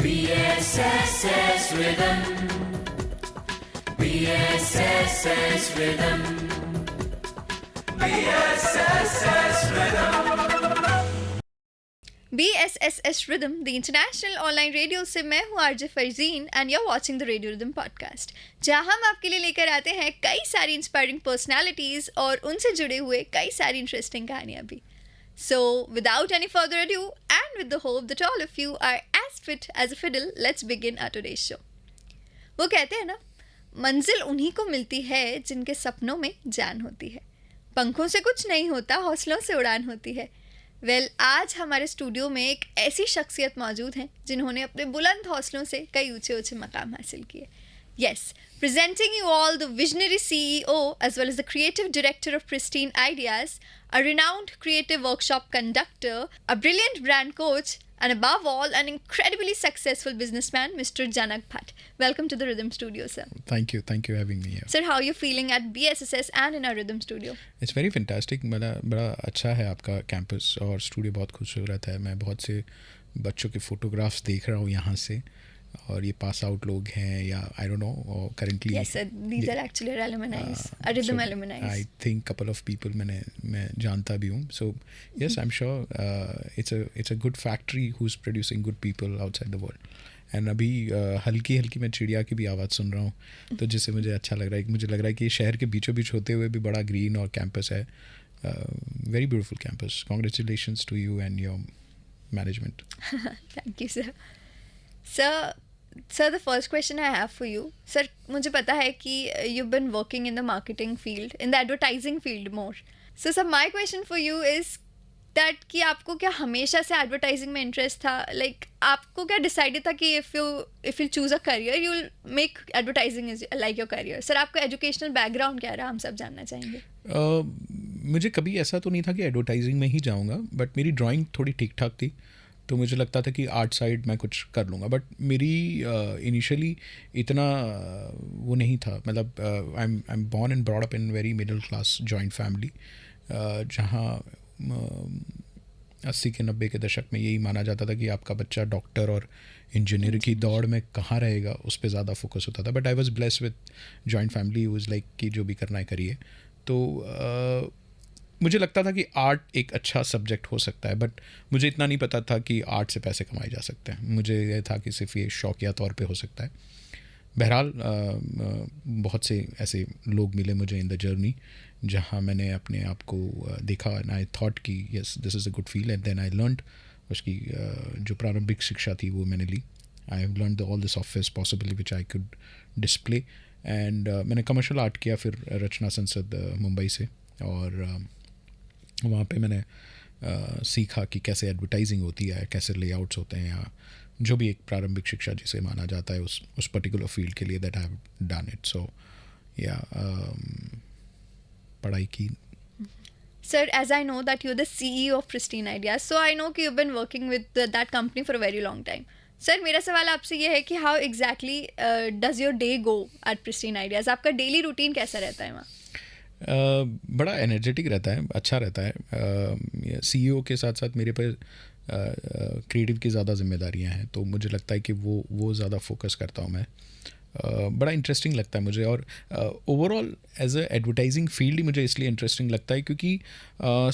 BSSS Rhythm. BSSS Rhythm. BSSS Rhythm. BSSS Rhythm, the international online radio से मैं हूँ RJ Farzeen and you are watching the radio rhythm podcast, जहाँ हम आपके लिए लेकर आते हैं कई सारी इंस्पायरिंग पर्सनालिटीज़ और उनसे जुड़े हुए कई सारी इंटरेस्टिंग कहानियाँ भी. So, without any further ado, and with the hope that all of you are as fit as a fiddle, let's begin our today's show. वो कहते हैं ना, मंजिल उन्हीं को मिलती है जिनके सपनों में जान होती है. पंखों से कुछ नहीं होता, हौसलों से उड़ान होती है. आज हमारे स्टूडियो में एक ऐसी शख्सियत मौजूद हैं जिन्होंने अपने बुलंद हौसलों से कई ऊंचे ऊंचे मकाम हासिल किए. Yes, presenting you all the visionary CEO as well as the creative director of Pristine Ideas, a renowned creative workshop conductor, a brilliant brand coach, and above all, an incredibly successful businessman, Mr. Janak Bhatt. Welcome to the Rhythm Studio, sir. Thank you for having me here. Sir, how are you feeling at BSSS and in our Rhythm Studio? It's very fantastic. बड़ा अच्छा है आपका campus और studio बहुत खूबसूरत है. मैं बहुत से बच्चों के फोटोग्राफ्स देख रहा हूँ यहाँ से, और ये पास आउट लोग हैं या I don't know currently. Yes, sir. These are actually our alumni, our Rhythm alumni. I think couple of people मैं जानता भी हूँ. So yes, I'm sure it's a good factory who's producing good people outside the world. And अभी हल्की मैं चिड़िया की भी आवाज़ सुन रहा हूँ, तो जिससे मुझे अच्छा लग रहा है. मुझे लग रहा है कि शहर के बीचों बीच होते हुए भी बड़ा ग्रीन और कैंपस है. Very beautiful campus. Congratulations to you and your management. Thank you, sir. Sir, the first question I have for you, sir, मुझे पता है कि you've been working in the marketing field, in the advertising field more. So, sir, my question for you is that कि आपको क्या हमेशा से advertising में interest था? Like, आपको क्या decided था कि if you choose a career, you'll make advertising as like your career? Sir, आपका educational background क्या रहा? हम सब जानना चाहेंगे. मुझे कभी ऐसा तो नहीं था कि एडवर्टाइजिंग में ही जाऊँगा, बट मेरी ड्राइंग थोड़ी ठीक ठाक थी, तो मुझे लगता था कि आर्ट साइड मैं कुछ कर लूँगा. बट मेरी इनिशियली इतना वो नहीं था. मतलब I am born and broad up in very middle class joint family, जहाँ 80 के 90 के दशक में यही माना जाता था कि आपका बच्चा डॉक्टर और इंजीनियर की दौड़ में कहाँ रहेगा, उस पर ज़्यादा फोकस होता था. But I was blessed with joint family was like कि जो भी करना है करिए. तो मुझे लगता था कि आर्ट एक अच्छा सब्जेक्ट हो सकता है, बट मुझे इतना नहीं पता था कि आर्ट से पैसे कमाए जा सकते हैं. मुझे यह था कि सिर्फ ये शौकिया तौर पे हो सकता है. बहरहाल बहुत से ऐसे लोग मिले मुझे इन द जर्नी, जहाँ मैंने अपने आप को देखा एंड आई थॉट कि yes this is a good feel. And then I learned. उसकी जो प्रारंभिक शिक्षा थी वो मैंने ली. I have learn all the software possibly which I could display. And मैंने कमर्शियल आर्ट किया फिर रचना संसद मुंबई से, और वहाँ पे मैंने सीखा कि कैसे एडवर्टाइजिंग होती है, कैसे लेआउट्स होते हैं, या जो भी एक प्रारंभिक शिक्षा जिसे माना जाता है उस पर्टिकुलर फील्ड के लिए. That I have done it. So या पढ़ाई की. Sir, as I know that you're the CEO of Pristine Ideas, so I know कि you've been working with that company for a very long time. Sir, मेरा सवाल आपसे ये है कि how exactly does your day go at Pristine Ideas? आपका daily routine कैसा रहता है वहाँ? बड़ा एनर्जेटिक रहता है, अच्छा रहता है. CEO के साथ साथ मेरे पर क्रिएटिव की ज़्यादा जिम्मेदारियां हैं, तो मुझे लगता है कि वो ज़्यादा फोकस करता हूँ मैं. बड़ा इंटरेस्टिंग लगता है मुझे. और overall as a advertising field ही मुझे इसलिए इंटरेस्टिंग लगता है क्योंकि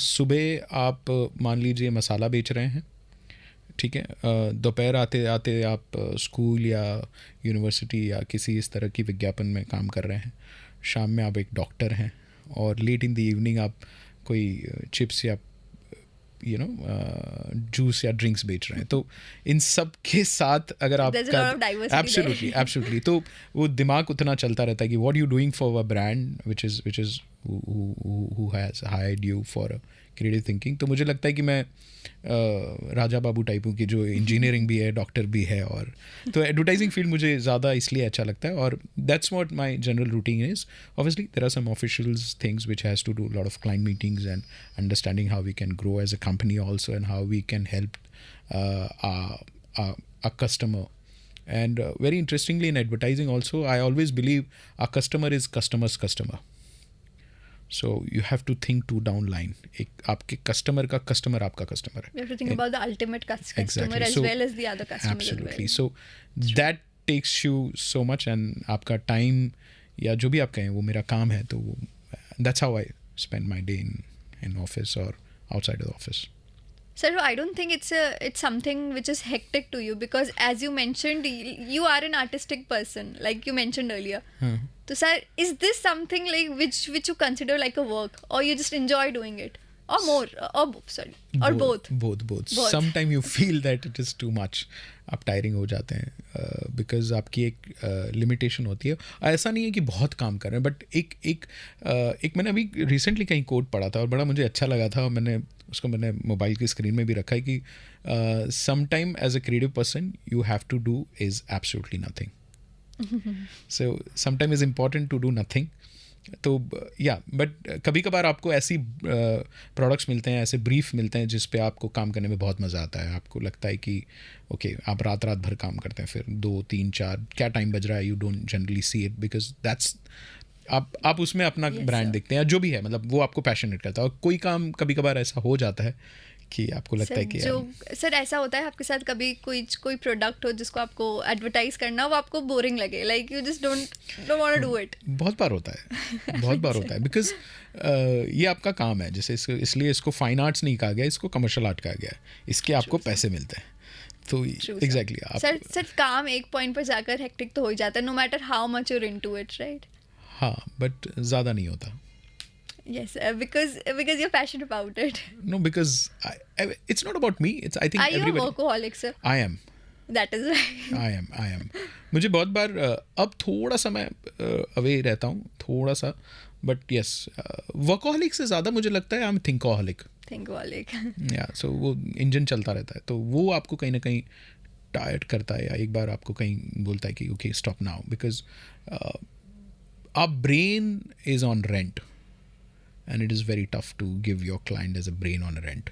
सुबह आप मान लीजिए मसाला बेच रहे हैं, ठीक है, दोपहर आते आते आप स्कूल या यूनिवर्सिटी या किसी इस तरह की विज्ञापन में काम कर रहे हैं, शाम में आप एक डॉक्टर हैं, और लेट इन द इवनिंग आप कोई चिप्स या जूस या ड्रिंक्स बेच रहे हैं. तो इन सब के साथ अगर आप एब्सोल्युटली तो वो दिमाग उतना चलता रहता है कि what you doing for a brand which is who has hired you for a creative thinking. तो मुझे लगता है कि मैं राजा बाबू टाइप हूँ कि जो इंजीनियरिंग भी है, डॉक्टर भी है, और तो एडवर्टाइजिंग फील्ड मुझे ज़्यादा इसलिए अच्छा लगता है. और that's what my general routine is. Obviously there are some officials things which has to do lot of client meetings and understanding how we can grow as a company also, and how we can help a customer. And very interestingly in advertising also, I always believe our customer is customer's customer. So you have to think to down line. एक आपके customer का customer आपका customer है. You have to think about the ultimate customer Exactly. as So, well as the other customers Absolutely. as well. So that takes you so much, and आपका time या जो भी आप कहें वो मेरा काम है, तो that's how I spend my day in office or outside of the office. Sir, I don't think it's something which is hectic to you, because as you mentioned, you are an artistic person, like you mentioned earlier. So, sir, is this something like which you consider like a work, or you just enjoy doing it, or more, or both? Both. Sometimes you feel that it is too much. आप tiring हो जाते हैं because आपकी एक limitation होती है. ऐसा नहीं है कि बहुत काम कर रहे हैं, बट एक मैंने अभी रिसेंटली कहीं कोट पढ़ा था और बड़ा मुझे अच्छा लगा था, और मैंने मोबाइल की स्क्रीन में भी रखा है कि some time as a creative person you have to do is absolutely nothing. So some time is important to do nothing. तो या बट कभी कभार आपको ऐसी प्रोडक्ट्स मिलते हैं, ऐसे ब्रीफ मिलते हैं जिस पे आपको काम करने में बहुत मज़ा आता है. आपको लगता है कि ओके आप रात भर काम करते हैं, फिर 2, 3, 4 क्या टाइम बज रहा है, you don't generally see it because that's आप उसमें अपना ब्रांड देखते हैं या जो भी है, मतलब वो आपको पैशनेट करता है. और कोई काम कभी कभार ऐसा हो जाता है कि आपको लगता है कि सर ऐसा होता है आपके साथ कभी कोई प्रोडक्ट हो जिसको आपको एडवर्टाइज करना, वो आपको बोरिंग लगे, like you just don't want to do it. बहुत बार होता है बिकॉज ये आपका काम है. जैसे इसलिए इसको फाइन आर्ट्स नहीं कहा गया, इसको कमर्शियल आर्ट कहा गया है. इसके आपको पैसे मिलते हैं. तो एग्जैक्टली सर सिर्फ काम एक पॉइंट पर जाकर हेक्टिक तो हो ही जाता है, no matter how much you're into it, right? हाँ, बट ज़्यादा नहीं होता. Yes, because you're passionate about it. No, because it's not about me. I think everybody. Are you a workaholic, sir? I am. That is why. I am. मुझे बहुत बार अब थोड़ा सा मैं अवे रहता हूँ, थोड़ा सा, बट यस वर्कaholic से ज़्यादा मुझे लगता है आई एम थिंकaholic. या सो वो इंजन चलता रहता है, तो वो आपको कहीं ना कहीं टायर्ड करता है, या एक बार आपको कहीं बोलता है कि okay stop now, because our brain is on rent, and it is very tough to give your client as a brain on a rent.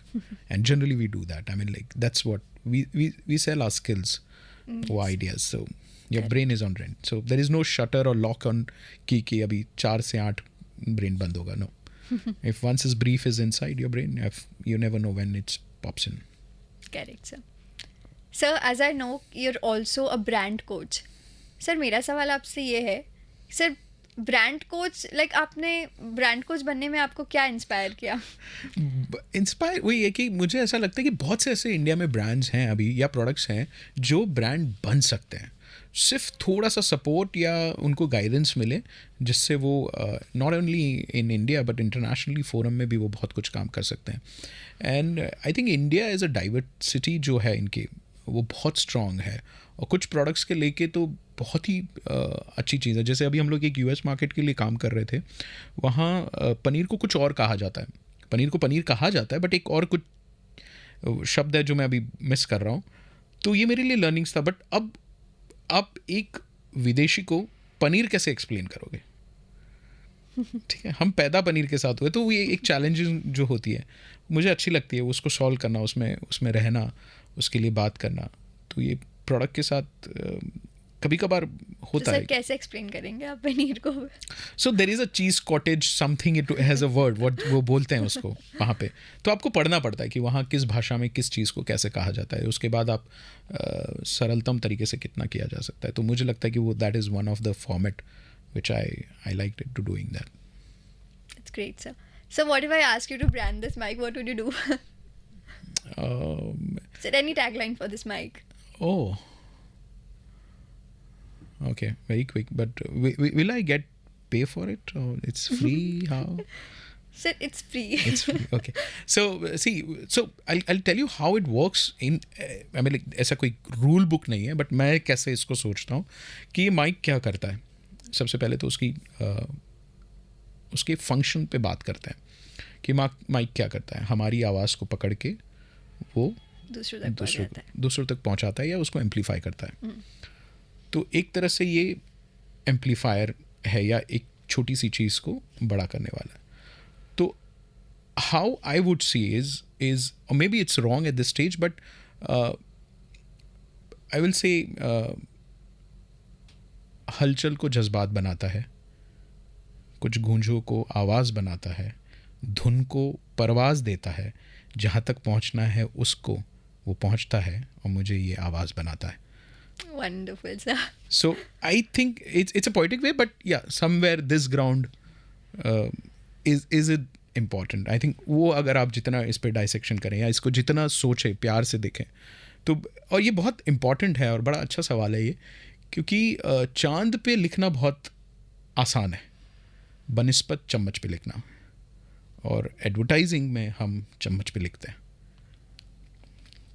And generally we do that. I mean, like, that's what we sell our skills or ideas. So your brain is on rent. So there is no shutter or lock on ki abhi 4 se 8 brain band hoga. No. If once his brief is inside your brain, you never know when it pops in. Correct, sir. Sir, as I know, you're also a brand coach. Sir, मेरा सवाल आपसे ये है, sir brand coach, like आपने brand coach बनने में आपको क्या इंस्पायर किया? इंस्पायर वही है कि मुझे ऐसा लगता है कि बहुत से ऐसे इंडिया में ब्रांड्स हैं अभी, या प्रोडक्ट्स हैं जो ब्रांड बन सकते हैं. सिर्फ थोड़ा सा सपोर्ट या उनको गाइडेंस मिले, जिससे वो not only in India but internationally forum में भी वो बहुत कुछ काम कर सकते हैं. And I think India as a diversity जो है इनकी, वो बहुत स्ट्रॉन्ग है. और कुछ प्रोडक्ट्स के लेके तो बहुत ही अच्छी चीज़ है. जैसे अभी हम लोग एक यूएस मार्केट के लिए काम कर रहे थे, वहाँ पनीर को कुछ और कहा जाता है. पनीर को पनीर कहा जाता है, बट एक और कुछ शब्द है जो मैं अभी मिस कर रहा हूँ. तो ये मेरे लिए लर्निंग्स था. बट अब आप एक विदेशी को पनीर कैसे एक्सप्लेन करोगे? ठीक है, हम पैदा पनीर के साथ हुए, तो ये एक चैलेंजिंग जो होती है मुझे अच्छी लगती है, उसको सॉल्व करना, उसमें रहना, उसके लिए बात करना. तो ये प्रोडक्ट के साथ कभी कभार होता है. कैसे एक्सप्लेन करेंगे आप पनीर को? सो देयर इज अ चीज cottage something, it has a word, वो बोलते हैं उसको वहाँ पे. तो आपको पढ़ना पड़ता है कि वहाँ किस भाषा में किस चीज़ को कैसे कहा जाता है. उसके बाद आप सरलतम तरीके से कितना किया जा सकता है. तो मुझे लगता है कि वो that is one of the format which I liked to doing that. That's great, sir. So what if I ask you to brand this mic? What would you do? Is there any tagline for this mic? Oh. Okay, very quick. But will I get pay for it, or it's free? How? Sir, it's free. It's free. Okay. So I'll tell you how it works in. I mean, like, ऐसा कोई rule book नहीं है, but मैं कैसे इसको सोचता हूँ कि ये माइक क्या करता है. सबसे पहले तो उसके फंक्शन पे बात करते हैं कि माइक क्या करता है. हमारी आवाज़ को पकड़ के वो दूसरों तक पहुंचाता है या उसको एम्पलीफाई करता है. तो एक तरह से ये एम्पलीफायर है, या एक छोटी सी चीज़ को बड़ा करने वाला है. तो how I would see is may be it's wrong at this stage, but I will say हलचल को जज्बात बनाता है कुछ गूंजों को आवाज़ बनाता है, धुन को परवाज़ देता है, जहाँ तक पहुँचना है उसको वो पहुँचता है और मुझे ये आवाज़ बनाता है. Wonderful, sir. So I think it's a poetic way, but yeah, somewhere this ground is it important. I think वो अगर आप जितना इस पे डाइसेक्शन करें या इसको जितना सोचें, प्यार से देखें, तो और ये बहुत इम्पॉर्टेंट है और बड़ा अच्छा सवाल है ये, क्योंकि चांद पे लिखना बहुत आसान है बनिस्बत चम्मच पे लिखना, और एडवर्टाइजिंग में हम चम्मच पे लिखते हैं.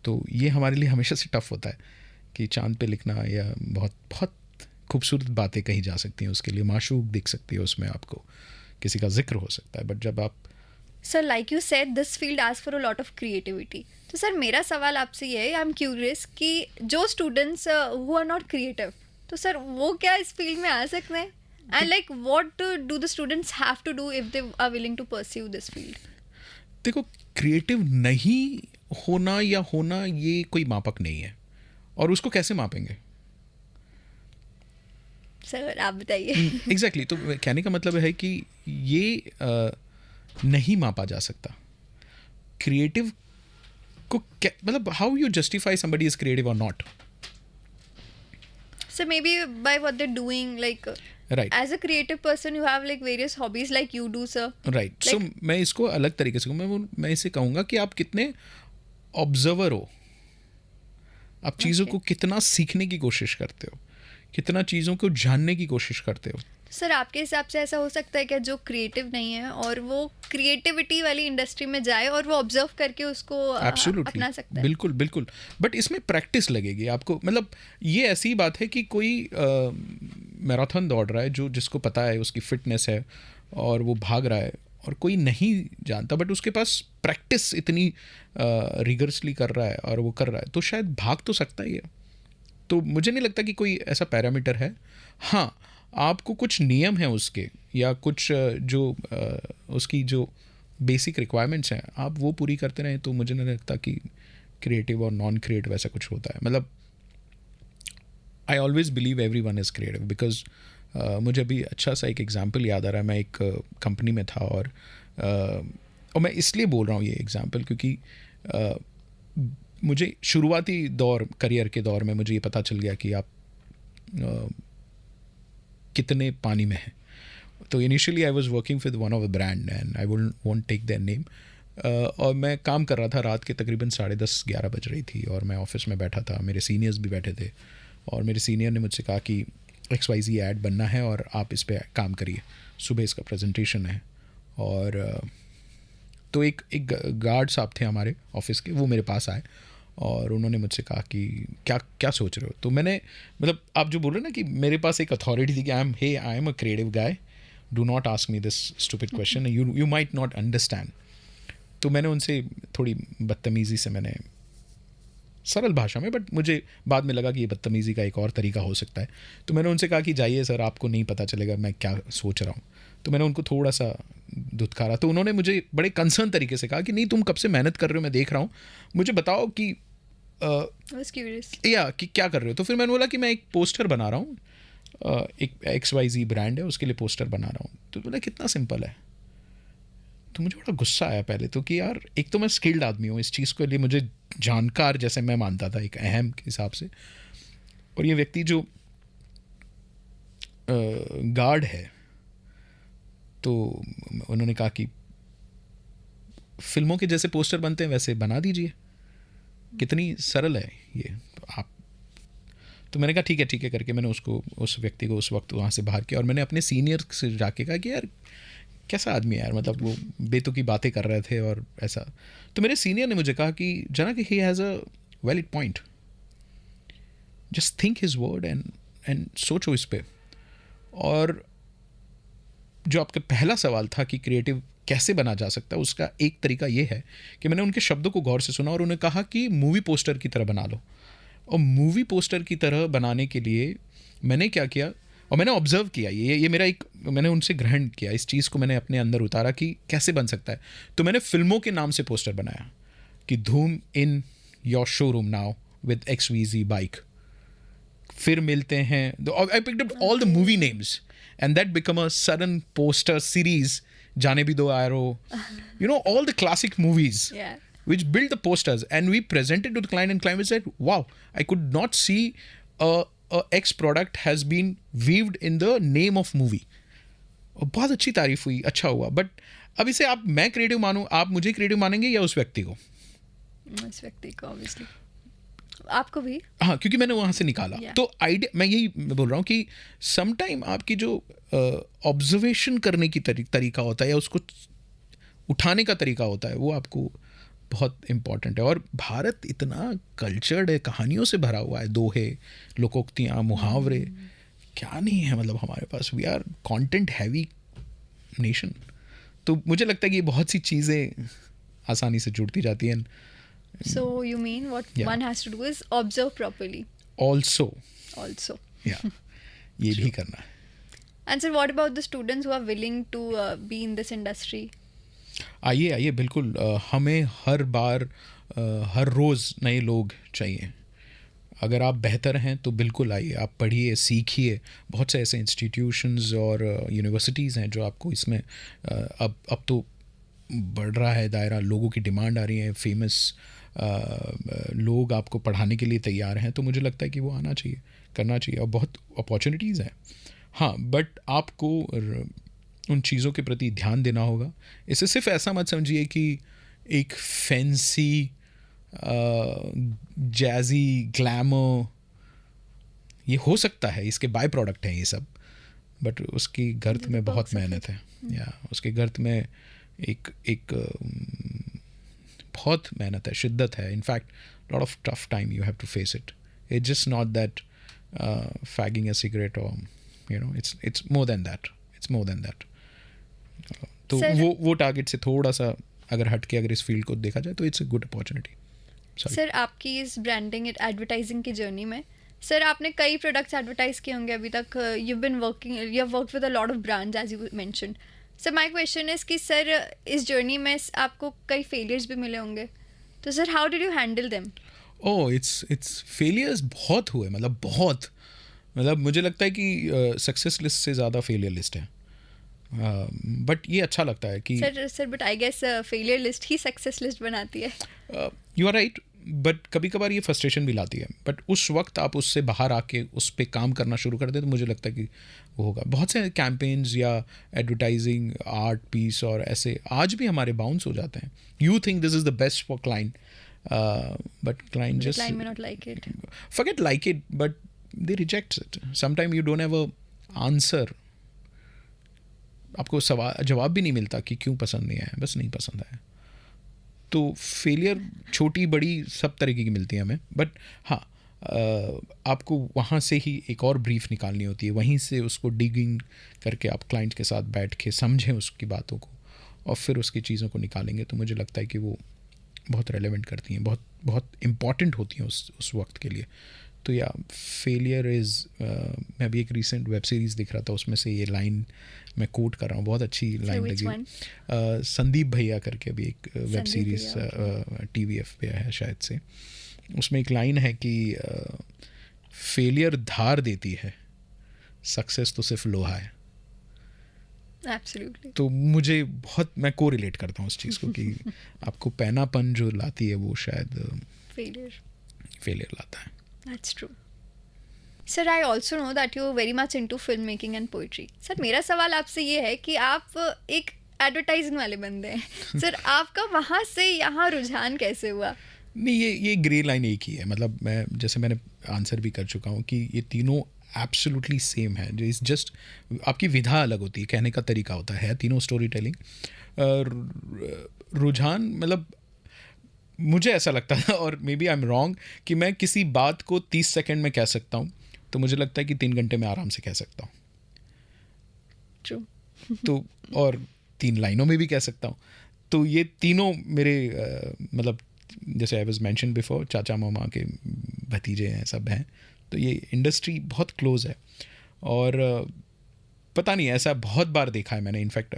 तो ये हमारे लिए हमेशा से टफ होता है कि चांद पे लिखना, या बहुत बहुत खूबसूरत बातें कही जा सकती हैं उसके लिए, माशूक दिख सकती है उसमें, आपको किसी का जिक्र हो सकता है, बट जब आप sir like you said this field ask for a lot of creativity. तो सर मेरा सवाल आपसे ये है, आई एम क्यूरियस कि जो students who are not creative, तो सर वो क्या इस फील्ड में आ सकते हैं? And like what do the students have to do if they are willing to pursue this field? देखो, क्रिएटिव नहीं होना या होना ये कोई मापक नहीं है, और उसको कैसे मापेंगे? सर आप बताइए. एग्जैक्टली. तो कहने का मतलब है कि ये नहीं मापा जा सकता. क्रिएटिव को मतलब how you justify somebody is creative और not? So maybe by what they're doing, like Right. as a creative person, you have like various hobbies like you do, sir. Right. So मैं इसको अलग तरीके से मैं इसे कहूँगा कि आप कितने ऑब्जर्वर हो, आप चीज़ों को कितना सीखने की कोशिश करते हो, कितना चीज़ों को जानने की कोशिश करते हो. सर आपके हिसाब से ऐसा हो सकता है क्या जो क्रिएटिव नहीं है और वो क्रिएटिविटी वाली इंडस्ट्री में जाए और वो ऑब्जर्व करके उसको अपना सकता है? बिल्कुल बिल्कुल. बट इसमें प्रैक्टिस लगेगी आपको. मतलब ये ऐसी बात है कि कोई मैराथन दौड़ रहा है, जिसको पता है उसकी फिटनेस है और वो भाग रहा है, और कोई नहीं जानता बट उसके पास प्रैक्टिस इतनी रिगरसली कर रहा है और वो कर रहा है, तो शायद भाग तो सकता ही है. तो मुझे नहीं लगता कि कोई ऐसा पैरामीटर है. हाँ, आपको कुछ नियम हैं उसके, या कुछ जो उसकी जो बेसिक रिक्वायरमेंट्स हैं, आप वो पूरी करते रहें, तो मुझे नहीं लगता कि क्रिएटिव और नॉन क्रिएटिव ऐसा कुछ होता है. मतलब आई always believe every one is creative, because मुझे अभी अच्छा सा एक एग्जाम्पल याद आ रहा है. मैं एक कंपनी में था, और मैं इसलिए बोल रहा हूँ ये एग्जाम्पल क्योंकि मुझे शुरुआती दौर, करियर के दौर में मुझे ये पता चल गया कि आप कितने पानी में हैं. तो initially I was working with one of the brand and I won't take their name, और मैं काम कर रहा था. रात के तकरीबन 10:30-11 बज रही थी, और मैं ऑफिस में बैठा था. मेरे सीनियर्स भी बैठे थे, और मेरे सीनियर ने मुझसे कहा कि XYZ ऐड बनना है और आप इस पर काम करिए, सुबह इसका प्रेजेंटेशन है. और तो एक गार्ड साहब थे हमारे ऑफिस के, वो मेरे पास आए और उन्होंने मुझसे कहा कि क्या सोच रहे हो. तो मैंने, मतलब आप जो बोल रहे हैं ना कि मेरे पास एक अथॉरिटी थी कि I am a creative guy, do not ask me this stupid question, you might not understand. तो मैंने उनसे थोड़ी बदतमीज़ी से, मैंने सरल भाषा में, बट मुझे बाद में लगा कि ये बदतमीज़ी का एक और तरीका हो सकता है, तो मैंने उनसे कहा कि जाइए सर, आपको नहीं पता चलेगा मैं क्या सोच रहा हूँ. तो मैंने उनको थोड़ा सा धुतकारा. तो उन्होंने मुझे बड़े कंसर्न तरीके से कहा कि नहीं, तुम कब से मेहनत कर रहे हो, मैं देख रहा हूँ, मुझे बताओ कि या कि क्या कर रहे हो. तो फिर मैंने बोला कि मैं एक पोस्टर बना रहा हूँ, एक XYZ ब्रांड है, उसके लिए पोस्टर बना रहा हूँ. तो बोला कितना सिंपल है. तो मुझे बड़ा गुस्सा आया पहले तो कि यार, एक तो मैं स्किल्ड आदमी हूँ इस चीज़ के लिए, मुझे जानकार जैसे मैं मानता था एक अहम के हिसाब से, और ये व्यक्ति जो गार्ड है, तो उन्होंने कहा कि फिल्मों के जैसे पोस्टर बनते हैं वैसे बना दीजिए, कितनी सरल है ये आप. तो मैंने कहा ठीक है करके मैंने उस व्यक्ति को उस वक्त वहाँ से बाहर किया, और मैंने अपने सीनियर से जाके कहा कि यार कैसा आदमी है यार, मतलब वो बेतुकी बातें कर रहे थे और ऐसा. तो मेरे सीनियर ने मुझे कहा कि जना कि he has a valid point, just think his word and सोचो इस पे. और जो आपका पहला सवाल था कि क्रिएटिव कैसे बना जा सकता है, उसका एक तरीका ये है कि मैंने उनके शब्दों को गौर से सुना, और उन्होंने कहा कि मूवी पोस्टर की तरह बना लो. और मूवी पोस्टर की तरह बनाने के लिए मैंने क्या किया, और मैंने ऑब्जर्व किया, ये मेरा एक, मैंने उनसे ग्रहण किया, इस चीज़ को मैंने अपने अंदर उतारा कि कैसे बन सकता है. तो मैंने फिल्मों के नाम से पोस्टर बनाया कि धूम in your showroom now with XYZ bike, फिर मिलते हैं. I picked up all the movie names and that become a sudden poster series, Jaane Bhi Do Aaro, all the classic movies Yeah. which built the posters, and we presented to the client, and client said, wow, I could not see a X product has been weaved in the name of movie. और बहुत अच्छी तारीफ हुई, अच्छा हुआ. But अब इसे मैं क्रिएटिव मानूं, आप मुझे क्रिएटिव मानेंगे या उस व्यक्ति को? इस व्यक्ति को ऑब्वियसली, आपको भी. हाँ, क्योंकि मैंने वहाँ से निकाला. Yeah. तो आइडिया मैं यही बोल रहा हूँ कि समटाइम आपकी जो ऑब्जर्वेशन करने की तरीका होता है या उसको उठाने का तरीका होता है, वो आपको बहुत इम्पॉर्टेंट है. और भारत इतना कल्चर्ड है, कहानियों से भरा हुआ है, दोहे, लोकोक्तियाँ, मुहावरे, क्या नहीं है मतलब हमारे पास. We are content heavy nation. तो मुझे लगता है कि ये बहुत सी चीज़ें आसानी से जुड़ती जाती हैं. So you mean what Yeah. one has to do is observe properly also also. ये भी करना है. And sir, what about the students who are willing to be in this industry? आइए बिल्कुल. हमें हर बार हर रोज़ नए लोग चाहिए. अगर आप बेहतर हैं तो बिल्कुल आइए, आप पढ़िए, सीखिए. बहुत से ऐसे इंस्टीट्यूशंस और यूनिवर्सिटीज़ हैं जो आपको इसमें अब तो बढ़ रहा है दायरा, लोगों की डिमांड आ रही है, फेमस लोग आपको पढ़ाने के लिए तैयार हैं. तो मुझे लगता है कि वो आना चाहिए, करना चाहिए, और बहुत अपॉर्चुनिटीज़ हैं. हाँ, बट आपको उन चीज़ों के प्रति ध्यान देना होगा. इसे सिर्फ ऐसा मत समझिए कि एक फैंसी जैजी ग्लैमर, ये हो सकता है, इसके बाय प्रोडक्ट हैं ये सब, बट उसकी गर्त में बहुत मेहनत है. या उसके गर्त में एक बहुत मेहनत है, शिद्दत है. In fact lot of tough time you have to face it. It's just not that fagging a cigarette, or it's more than that. It's more than that. तो Sir, वो टारगेट से थोड़ा सा अगर हट के अगर इस फील्ड को देखा जाए तो it's a good opportunity. Sir, आपकी इस ब्रांडिंग एडवर्टाइजिंग की जर्नी में सर आपने कई प्रोडक्ट्स एडवर्टाइज किए होंगे अभी तक. You have worked with a lot of brands as you mentioned. Sir my question is कि सर इस जर्नी में आपको कई फेलियर्स भी मिले होंगे, तो sir how did you handle them? It's failures बहुत हुए, मतलब मुझे लगता है कि सक्सेस लिस्ट से ज़्यादा फेलियर लिस्ट है. बट ये अच्छा लगता है कि sir but I guess failure list ही सक्सेस लिस्ट बनाती है. यू आर राइट, बट कभी कभार ये फ्रस्ट्रेशन भी लाती है. बट उस वक्त आप उससे बाहर आके उस पर काम करना शुरू कर दें तो मुझे लगता है कि वो होगा. बहुत से कैंपेन्स या एडवर्टाइजिंग आर्ट पीस और ऐसे आज भी हमारे बाउंस हो जाते हैं. You think this is the best for client, but client just Client may not like it. forget like it, but they reject it. Sometimes you don't have a answer. आपको जवाब भी नहीं मिलता कि क्यों पसंद नहीं आया, बस नहीं पसंद आया. तो फेलियर छोटी बड़ी सब तरीके की मिलती है हमें. बट हाँ, आपको वहाँ से ही एक और ब्रीफ निकालनी होती है, वहीं से उसको डिगिंग करके आप क्लाइंट के साथ बैठ के समझें उसकी बातों को और फिर उसकी चीज़ों को निकालेंगे. तो मुझे लगता है कि वो बहुत रेलेवेंट करती हैं, बहुत इम्पॉर्टेंट होती हैं उस वक्त के लिए. तो या फेलियर इज़, मैं अभी एक रीसेंट वेब सीरीज़ दिख रहा था, उसमें से ये लाइन मैं कोट कर रहा हूँ, बहुत अच्छी लाइन लगी. संदीप भैया करके अभी एक वेब सीरीज़ TVF पे है शायद से. उसमें एक लाइन है कि फेलियर धार देती है, सक्सेस तो सिर्फ लोहा है. Absolutely. तो मुझे बहुत, मैं को रिलेट करता हूँ उस चीज़ को कि आपको पैनापन जो लाती है वो शायद फेलियर लाता है. That's true. Sir, I also know that you're very much into filmmaking and poetry. Sir, मेरा सवाल आपसे ये है कि आप एक एडवर्टाइजिंग वाले बंदे हैं. सर आपका वहाँ से यहाँ रुझान कैसे हुआ? नहीं, ये ग्रे लाइन एक ही है. मतलब मैं जैसे मैंने आंसर भी कर चुका हूँ कि ये तीनों एब्सोल्युटली सेम है. जो इस जस्ट आपकी विधा अलग होती है, कहने का तरीका होता है तीनों स्टोरी टेलिंग. रुझान मतलब मुझे ऐसा लगता है, और maybe I am wrong, कि मैं किसी बात को 30 सेकंड में कह सकता हूँ, तो मुझे लगता है कि 3 घंटे में आराम से कह सकता हूँ. True. तो और 3 लाइनों में भी कह सकता हूँ. तो ये तीनों मेरे मतलब जैसे आई वाज मेंशन बिफोर, चाचा मामा के भतीजे हैं, सब हैं. तो ये इंडस्ट्री बहुत क्लोज है. और पता नहीं, ऐसा बहुत बार देखा है मैंने. इनफैक्ट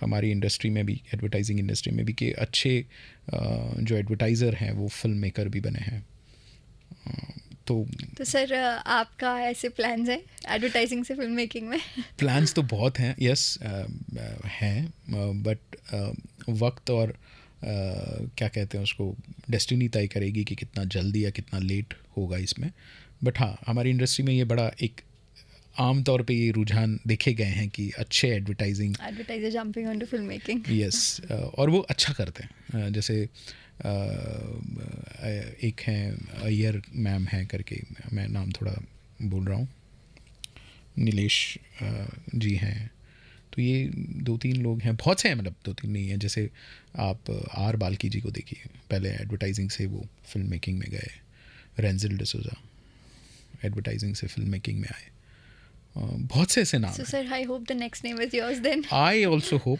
हमारी इंडस्ट्री में भी, एडवर्टाइजिंग इंडस्ट्री में भी, कि अच्छे जो एडवर्टाइज़र हैं वो फिल्म मेकर भी बने हैं. तो सर आपका ऐसे प्लान्स हैं एडवर्टाइजिंग से फिल्म मेकिंग में? प्लान्स तो बहुत हैं, यस हैं, बट वक्त और क्या कहते हैं उसको, डेस्टिनी तय करेगी कि कितना जल्दी या कितना लेट होगा इसमें. बट हाँ, हमारी इंडस्ट्री में ये बड़ा एक आम तौर पे ये रुझान देखे गए हैं कि अच्छे advertiser jumping on to film making. Yes, और वो अच्छा करते हैं. जैसे एक हैं अय्यर मैम हैं करके, मैं नाम थोड़ा बोल रहा हूँ, नीलेश जी हैं. तो ये 2-3 लोग हैं, बहुत से हैं, मतलब 2-3 नहीं हैं. जैसे आप आर बाल्की जी को देखिए, पहले एडवर्टाइजिंग से वो फिल्म मेकिंग में गए. रेंजिल डिसोजा एडवर्टाइजिंग से फिल्म मेकिंग में आए. बहुत से ऐसे नाम So sir, I hope the next name is yours then. I also hope.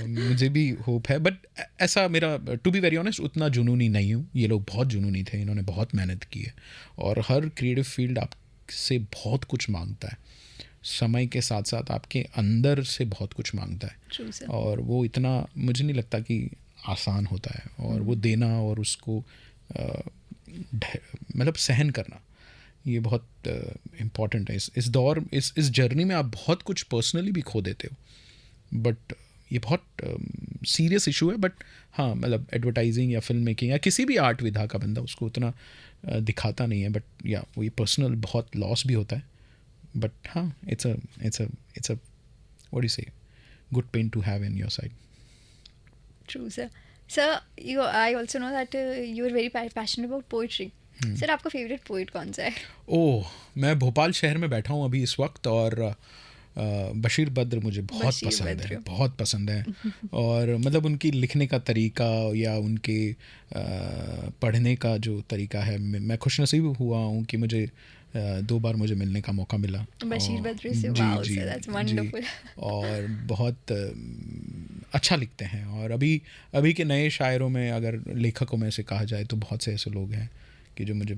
मुझे भी होप है, बट ऐसा मेरा, टू बी वेरी ऑनेस्ट, उतना जुनूनी नहीं हूँ. ये लोग बहुत जुनूनी थे, इन्होंने बहुत मेहनत की है. और हर क्रिएटिव फील्ड आपसे बहुत कुछ मांगता है, समय के साथ साथ आपके अंदर से बहुत कुछ मांगता है. True sir. और वो इतना मुझे नहीं लगता कि आसान होता है. और वो देना और उसको मतलब सहन करना, ये बहुत इम्पॉर्टेंट है. इस दौर, इस जर्नी में आप बहुत कुछ पर्सनली भी खो देते हो. बट ये बहुत सीरियस इशू है. बट हाँ, मतलब एडवर्टाइजिंग या फिल्म मेकिंग या किसी भी आर्ट विधा का बंदा उसको उतना दिखाता नहीं है. बट या वो ये पर्सनल बहुत लॉस भी होता है. बट हाँ, it's a what you say, good pen to have in your side. True sir. Sir, I also know that you are very passionate about poetry. Sir आपका फेवरेट पोइट कौन सा है? ओह, मैं भोपाल शहर में बैठा हूँ अभी इस वक्त, और बशीर बद्र मुझे बहुत पसंद है, बहुत पसंद है. और मतलब उनकी लिखने का तरीका या उनके पढ़ने का जो तरीका है, मैं खुशनसीब हुआ हूँ कि मुझे 2 बार मुझे मिलने का मौका मिला बशीर बद्र से. Wow sir, that's wonderful. और बहुत अच्छा लिखते हैं. और अभी के नए शायरों में, अगर लेखकों में से कहा जाए, तो बहुत से ऐसे लोग हैं कि जो मुझे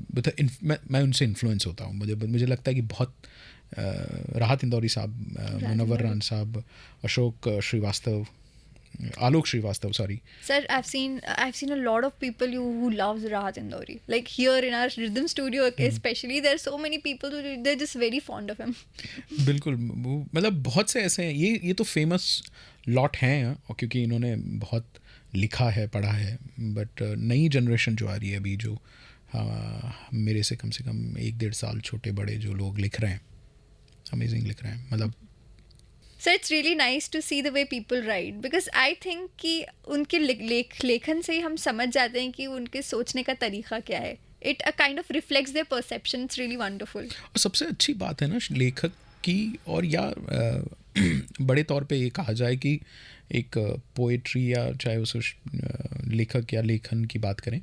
मैं उनसे इन्फ्लुएंस होता हूँ. मुझे लगता है कि बहुत राहत इंदौरी साहब, मुनव्वर रान साहब, अशोक श्रीवास्तव, आलोक Srivastava, sorry. Sir, I've seen a lot of people who loves Rahat Indori. Like here in our rhythm studio especially, there are so many people who they're just very fond of him. बिल्कुल, मतलब बहुत से ऐसे हैं. ये तो famous lot हैं, और क्योंकि इन्होंने बहुत लिखा है, पढ़ा है. बट नई जनरेशन जो आ रही है अभी, जो मेरे से कम 1-1.5 साल छोटे बड़े जो लोग लिख रहे हैं, अमेजिंग लिख रहे हैं. मतलब sir, it's really nice to see the way people write, because I think कि उनके लेखन से ही हम समझ जाते हैं कि उनके सोचने का तरीका क्या है. It a kind of reflects their perception. It's really wonderful. और सबसे अच्छी बात है ना लेखक की, और या बड़े तौर पे ये कहा जाए कि एक पोएट्री, या चाहे उस लेखक या लेखन की बात करें,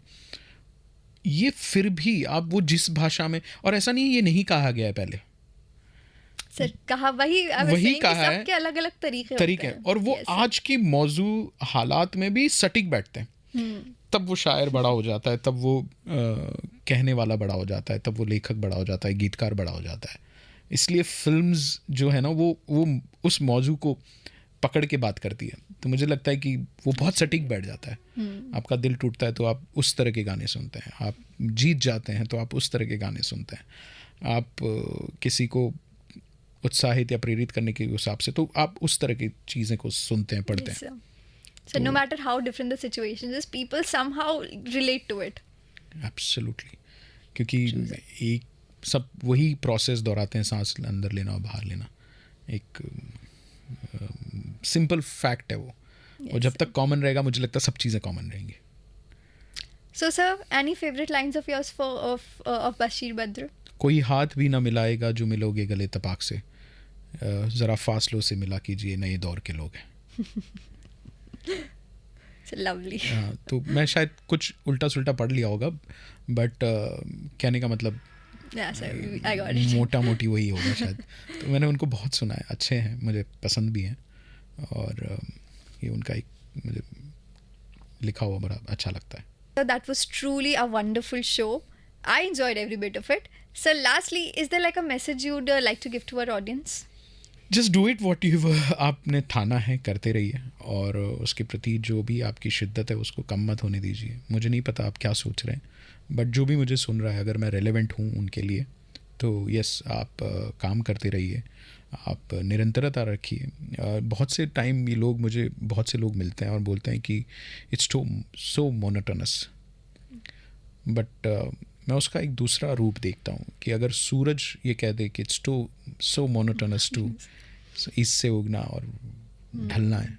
ये फिर भी आप वो जिस भाषा में, और ऐसा नहीं ये नहीं कहा गया है पहले, सर कहा वही कहा है, सबके अलग अलग तरीके हैं. और वो आज की मौजू हालात में भी सटीक बैठते हैं. तब वो शायर बड़ा हो जाता है, तब वो कहने वाला बड़ा हो जाता है, तब वो लेखक बड़ा हो जाता है, गीतकार बड़ा हो जाता है. इसलिए फिल्म्स जो है ना, वो उस मौजू को पकड़ के बात करती है. तो मुझे लगता है कि वो बहुत सटीक बैठ जाता है. आपका दिल टूटता है तो आप उस तरह के गाने सुनते हैं, आप जीत जाते हैं तो आप उस तरह के गाने सुनते हैं, आप किसी को उत्साहित या प्रेरित करने के हिसाब से तो आप उस तरह की चीज़ें को सुनते हैं, पढ़ते हैं. So no matter how different the situation is, people somehow relate to it. Absolutely. क्योंकि एक सब वही प्रोसेस दोहराते हैं, सांस अंदर लेना और बाहर लेना. एक सिंपल फैक्ट है वो. और जब तक कॉमन रहेगा, मुझे लगता है सब चीज़ें कॉमन रहेंगी. So sir, any favorite lines of yours of Bashir Badr? कोई हाथ भी ना मिलाएगा जो मिलोगे गले तपाक से, ज़रा फासलों से मिला कीजिए, नए दौर के लोग हैं. लवली. तो मैं शायद कुछ उल्टा सुल्टा पढ़ लिया होगा, बट कहने का मतलब मोटा मोटी वही होगा शायद. तो मैंने उनको बहुत सुना है, अच्छे हैं, मुझे पसंद भी हैं. और ये उनका एक मुझे लिखा हुआ बड़ा अच्छा लगता है. So that was truly a wonderful show. I enjoyed every bit of it. So lastly, is there like a message you'd like to give to our audience? Just do it what you आपने ठाना है, करते रहिए. और उसके प्रति जो भी आपकी शिद्दत है उसको कम मत होने दीजिए. मुझे नहीं पता आप क्या सोच रहे हैं, बट जो भी मुझे सुन रहा है, अगर मैं रेलेवेंट हूँ उनके लिए, तो यस, आप काम करते रहिए, आप निरंतरता रखिए। बहुत से टाइम ये लोग, मुझे बहुत से लोग मिलते हैं और बोलते हैं कि इट्स सो मोनोटोनस, बट मैं उसका एक दूसरा रूप देखता हूँ कि अगर सूरज ये कह दे कि इट्स सो मोनोटोनस टू इससे उगना और ढलना है,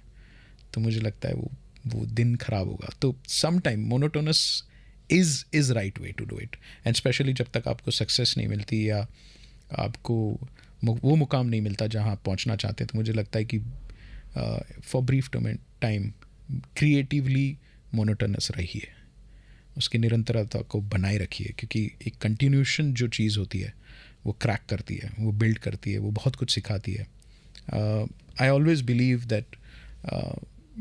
तो मुझे लगता है वो दिन खराब होगा। तो some time monotonous is right way to do it, and specially जब तक आपको सक्सेस नहीं मिलती या आपको वो मुकाम नहीं मिलता जहाँ आप पहुँचना चाहते हैं, तो मुझे लगता है कि for brief time creatively monotonous रहिए, उसकी निरंतरता को बनाए रखिए, क्योंकि एक कंटिन्यूशन जो चीज़ होती है वो क्रैक करती है, वो बिल्ड करती है, वो बहुत कुछ सिखाती है। I always believe that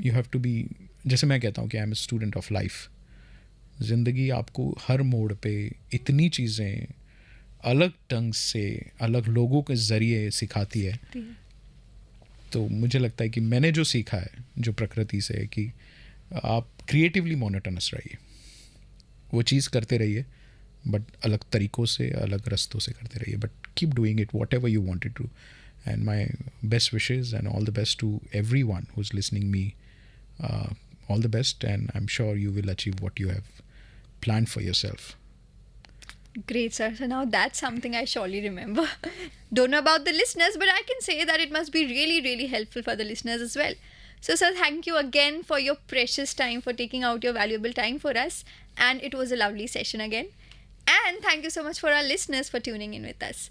you have to be, जैसे मैं कहता हूँ कि I am a student of life. ज़िंदगी आपको हर मोड़ पे इतनी चीज़ें अलग ढंग से, अलग लोगों के ज़रिए सिखाती है। तो मुझे लगता है कि मैंने जो सीखा है जो प्रकृति से, कि आप क्रिएटिवली मोनोटोनस रहिए, वो चीज़ करते रहिए, बट अलग तरीक़ों से, अलग रास्तों से करते रहिए, but keep doing it whatever you wanted to. And my best wishes and all the best to everyone who is listening me, all the best, and I am sure you will achieve what you have planned for yourself. Great, sir. So now that's something I surely remember. Don't know about the listeners, but I can say that it must be really, really helpful for the listeners as well. So, sir, thank you again for your precious time, for taking out your valuable time for us. And it was a lovely session again. And thank you so much for our listeners for tuning in with us.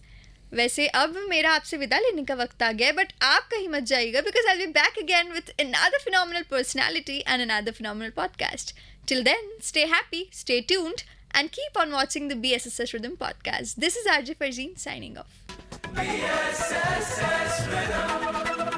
वैसे अब मेरा आपसे विदा लेने का वक्त आ गया, but आप कहीं मत जाइएगा, because I'll be back again with another phenomenal personality and another phenomenal podcast. Till then, stay happy, stay tuned, and keep on watching the BSSS Rhythm podcast. This is RJ Farzeen signing off. BSSS Rhythm.